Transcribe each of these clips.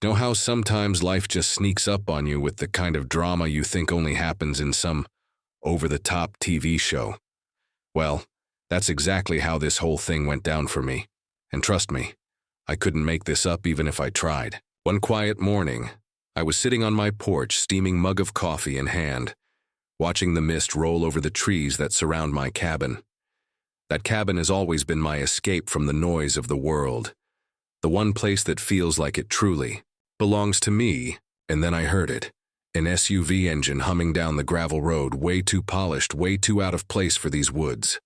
You know how sometimes life just sneaks up on you with the kind of drama you think only happens in some over-the-top TV show? Well, that's exactly how this whole thing went down for me. And trust me, I couldn't make this up even if I tried. One quiet morning, I was sitting on my porch, steaming mug of coffee in hand, watching the mist roll over the trees that surround my cabin. That cabin has always been my escape from the noise of the world, the one place that feels like it truly belongs to me. And then I heard it, an SUV engine humming down the gravel road, way too polished, way too out of place for these woods.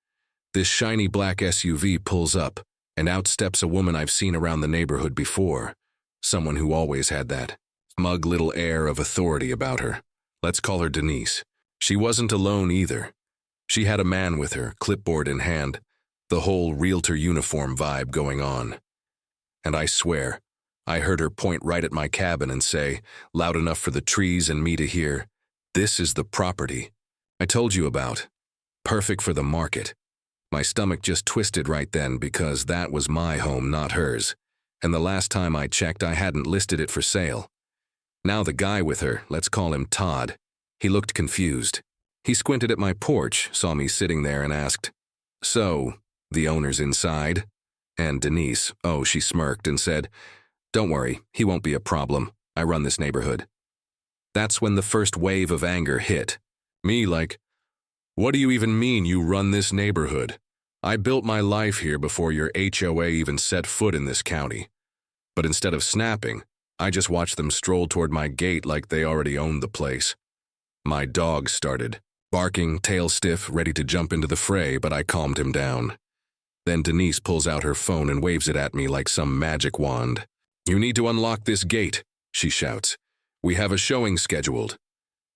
This shiny black SUV pulls up, and out steps a woman I've seen around the neighborhood before, someone who always had that smug little air of authority about her. Let's call her Denise. She wasn't alone either. She had a man with her, clipboard in hand, the whole Realtor uniform vibe going on. And I swear, I heard her point right at my cabin and say, loud enough for the trees and me to hear, "This is the property I told you about. Perfect for the market." My stomach just twisted right then because that was my home, not hers. And the last time I checked, I hadn't listed it for sale. Now the guy with her, let's call him Todd, he looked confused. He squinted at my porch, saw me sitting there and asked, "So, the owner's inside?" And Denise, oh, she smirked and said, "Don't worry, he won't be a problem. I run this neighborhood." That's when the first wave of anger hit. Me like, "What do you even mean you run this neighborhood? I built my life here before your HOA even set foot in this county." But instead of snapping, I just watched them stroll toward my gate like they already owned the place. My dog started, barking, tail stiff, ready to jump into the fray, but I calmed him down. Then Denise pulls out her phone and waves it at me like some magic wand. "You need to unlock this gate," she shouts. "We have a showing scheduled."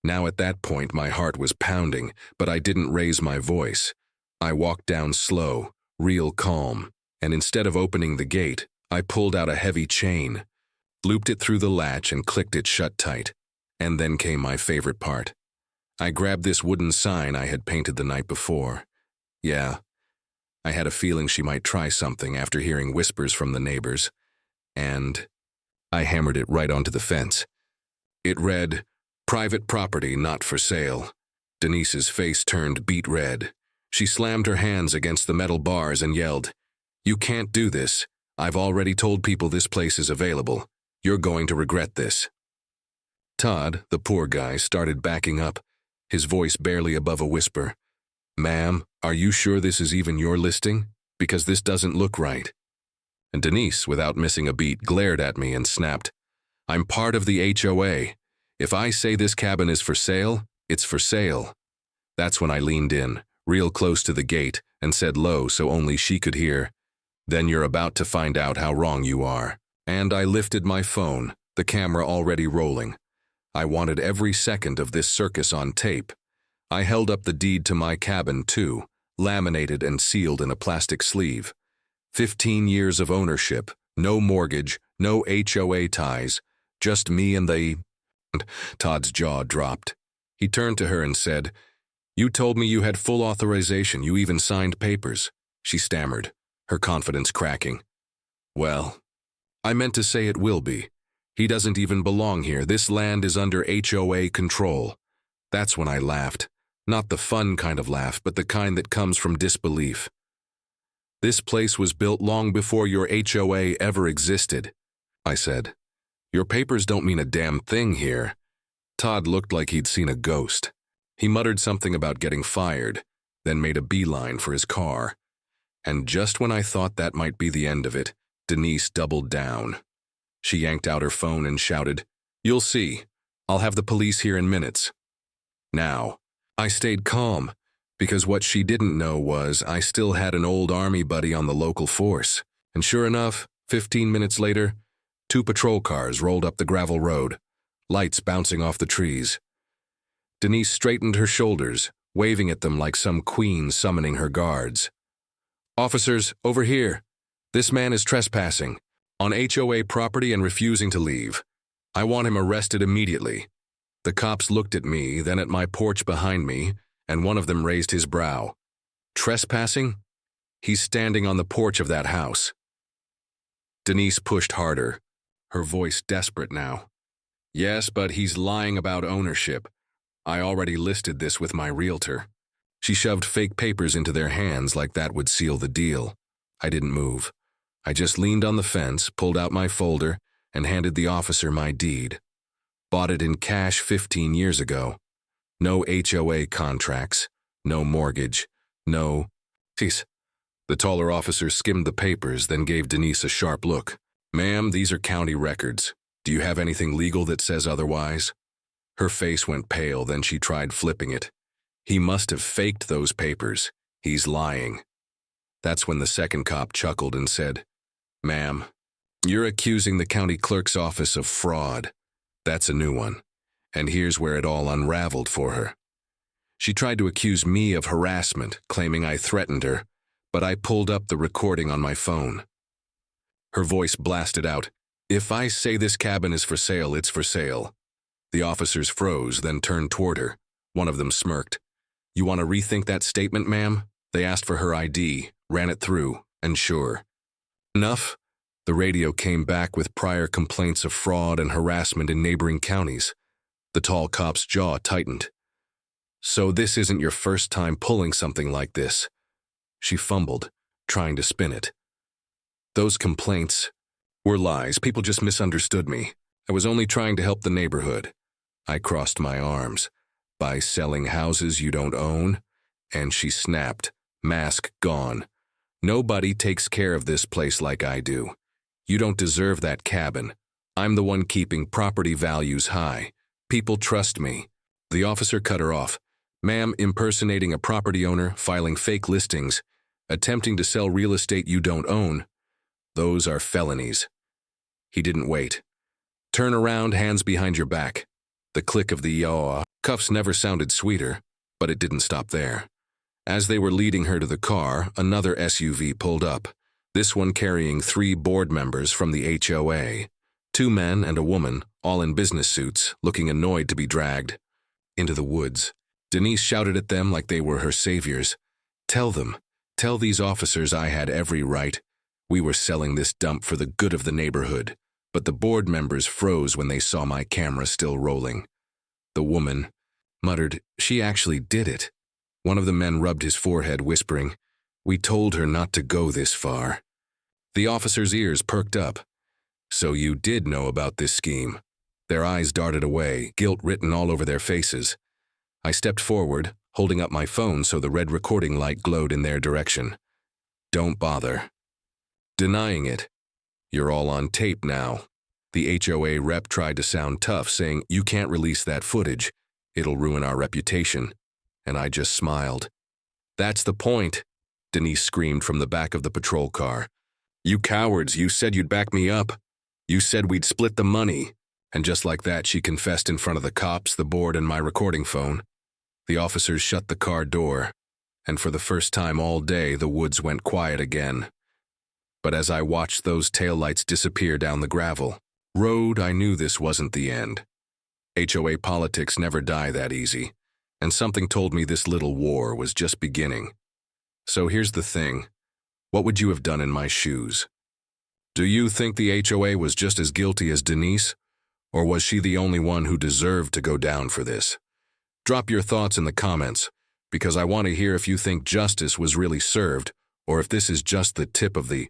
Now at that point my heart was pounding, but I didn't raise my voice. I walked down slow, real calm, and instead of opening the gate, I pulled out a heavy chain, looped it through the latch and clicked it shut tight. And then came my favorite part. I grabbed this wooden sign I had painted the night before. Yeah, I had a feeling she might try something after hearing whispers from the neighbors, and I hammered it right onto the fence. It read, "Private property not for sale." Denise's face turned beet red. She slammed her hands against the metal bars and yelled, "You can't do this. I've already told people this place is available. You're going to regret this." Todd, the poor guy, started backing up, his voice barely above a whisper. "Ma'am, are you sure this is even your listing? Because this doesn't look right." And Denise, without missing a beat, glared at me and snapped, "I'm part of the HOA. If I say this cabin is for sale, it's for sale." That's when I leaned in, real close to the gate, and said low so only she could hear, "Then you're about to find out how wrong you are." And I lifted my phone, the camera already rolling. I wanted every second of this circus on tape. I held up the deed to my cabin, too, laminated and sealed in a plastic sleeve. 15 years of ownership, no mortgage, no HOA ties, just me and the... Todd's jaw dropped. He turned to her and said, "You told me you had full authorization, you even signed papers." She stammered, her confidence cracking. "Well, I meant to say it will be. He doesn't even belong here. This land is under HOA control." That's when I laughed. Not the fun kind of laugh, but the kind that comes from disbelief. "This place was built long before your HOA ever existed," I said. "Your papers don't mean a damn thing here." Todd looked like he'd seen a ghost. He muttered something about getting fired, then made a beeline for his car. And just when I thought that might be the end of it, Denise doubled down. She yanked out her phone and shouted, "You'll see. I'll have the police here in minutes." Now, I stayed calm, because what she didn't know was I still had an old army buddy on the local force. And sure enough, 15 minutes later, 2 patrol cars rolled up the gravel road, lights bouncing off the trees. Denise straightened her shoulders, waving at them like some queen summoning her guards. "Officers, over here. This man is trespassing on HOA property and refusing to leave. I want him arrested immediately." The cops looked at me, then at my porch behind me, and one of them raised his brow. "Trespassing? He's standing on the porch of that house." Denise pushed harder, her voice desperate now. Yes, but he's lying about ownership. I already listed this with my realtor. She shoved fake papers into their hands like that would seal the deal. I didn't move. I just leaned on the fence, pulled out my folder, and handed the officer my deed. Bought it in cash 15 years ago. No HOA contracts, no mortgage, no... Jeez. The taller officer skimmed the papers, then gave Denise a sharp look. Ma'am, these are county records. Do you have anything legal that says otherwise? Her face went pale, then she tried flipping it. He must have faked those papers. He's lying. That's when the second cop chuckled and said, Ma'am, you're accusing the county clerk's office of fraud. That's a new one. And here's where it all unraveled for her. She tried to accuse me of harassment, claiming I threatened her, but I pulled up the recording on my phone. Her voice blasted out, If I say this cabin is for sale, it's for sale. The officers froze, then turned toward her. One of them smirked. You want to rethink that statement, ma'am? They asked for her ID, ran it through, and sure. Enough. The radio came back with prior complaints of fraud and harassment in neighboring counties. The tall cop's jaw tightened. So this isn't your first time pulling something like this. She fumbled, trying to spin it. Those complaints were lies. People just misunderstood me. I was only trying to help the neighborhood. I crossed my arms. By selling houses you don't own? And she snapped, mask gone. Nobody takes care of this place like I do. You don't deserve that cabin. I'm the one keeping property values high. People trust me. The officer cut her off. Ma'am, impersonating a property owner, filing fake listings, attempting to sell real estate you don't own. Those are felonies. He didn't wait. Turn around, hands behind your back. The click of the HOA cuffs never sounded sweeter, but it didn't stop there. As they were leading her to the car, another SUV pulled up, this one carrying 3 board members from the HOA. 2 men and a woman, all in business suits, looking annoyed to be dragged into the woods. Denise shouted at them like they were her saviors. Tell these officers I had every right. We were selling this dump for the good of the neighborhood. But the board members froze when they saw my camera still rolling. The woman muttered, She actually did it. One of the men rubbed his forehead, whispering, We told her not to go this far. The officer's ears perked up. So you did know about this scheme. Their eyes darted away, guilt written all over their faces. I stepped forward, holding up my phone so the red recording light glowed in their direction. Don't bother. Denying it. You're all on tape now. The HOA rep tried to sound tough, saying, You can't release that footage. It'll ruin our reputation. And I just smiled. That's the point, Denise screamed from the back of the patrol car. You cowards, you said you'd back me up. You said we'd split the money. And just like that, she confessed in front of the cops, the board, and my recording phone. The officers shut the car door, and for the first time all day, the woods went quiet again. But as I watched those taillights disappear down the gravel road, I knew this wasn't the end. HOA politics never die that easy, and something told me this little war was just beginning. So here's the thing. What would you have done in my shoes? Do you think the HOA was just as guilty as Denise? Or was she the only one who deserved to go down for this? Drop your thoughts in the comments, because I want to hear if you think justice was really served, or if this is just the tip of the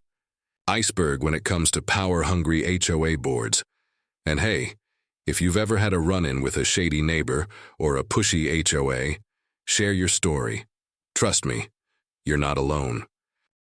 iceberg when it comes to power-hungry HOA boards. And hey, if you've ever had a run-in with a shady neighbor or a pushy HOA, share your story. Trust me, you're not alone.